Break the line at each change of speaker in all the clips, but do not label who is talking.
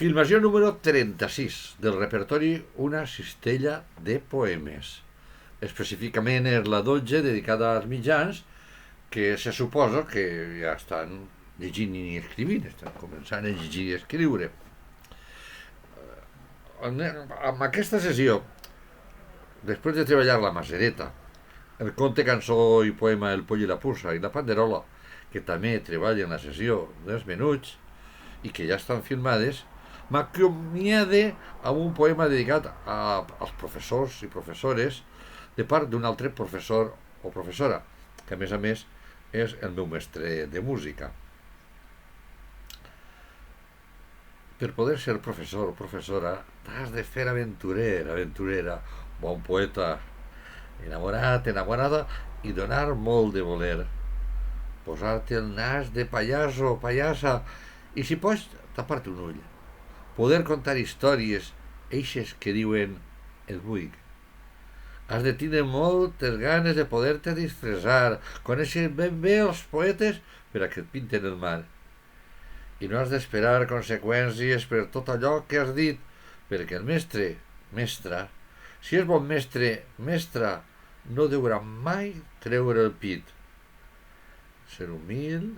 Filmació número 36 del repertori Una cistella de poemes. Específicament és la 12 dedicada als mitjans que se suposa que ja estan llegint i escrivint, estan començant a llegir i escriure. Amb aquesta sessió, després de treballar la Masereta, el conte, cançó i poema El poll i la puça i la panderola, que també treballa en la sessió dels menuts i que ja estan filmades, m'acomiade amb un poema dedicat als professors i professores de part d'un altre professor o professora, que a més és el meu mestre de música. Per poder ser professor o professora t'has de fer aventurer, aventurera, bon poeta, enamorat, enamorada i donar molt de voler. Posar-te el nas de pallasso, pallassa, i si pots, tapar-te un ull. Poder contar històries, eixes que diuen el buic. Has de tindre moltes ganes de poder-te disfressar, conèixer ben bé els poetes per a que et pinten el mar. I no has d'esperar conseqüències per tot allò que has dit, perquè el mestre, mestra, si és bon mestre, mestra, no deurà mai treure el pit. Ser humil,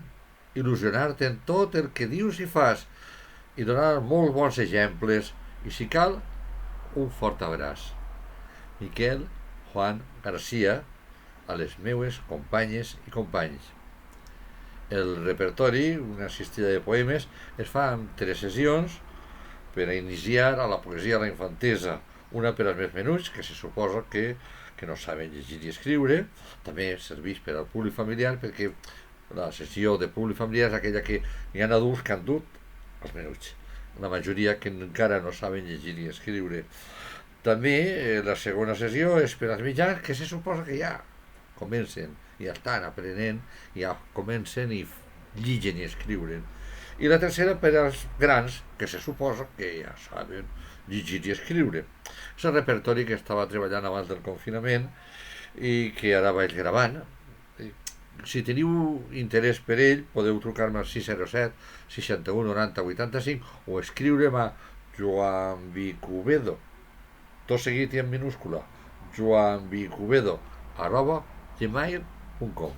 il·lusionar-te en tot el que dius i fas, i donar molt bons exemples, i si cal, un fort abraç. Miquel Juan García, a les meues companyes i companys. El repertori, una cistella de poemes, es fa en 3 sessions per a iniciar a la poesia a la infantesa, una per als més menuts, que se suposa que no saben llegir i escriure. També serveix per al públic familiar, perquè la sessió de públic familiar és aquella que hi ha adults que han dut els menuts, la majoria que encara no saben llegir i escriure. També la segona sessió és per als mitjans, que se suposa que ja comencen, ja estan aprenent, ja comencen i lligen i escriuen. I la tercera per als grans, que se suposa que ja saben llegir i escriure. És el repertori que estava treballant abans del confinament i que ara vaig gravant. Si teniu interès per ell, podeu trucar-me al 607 61 90 85 o escriure'm a joanvicubedo, tot seguit i en minúscula, joanvicubedo @gmail.com.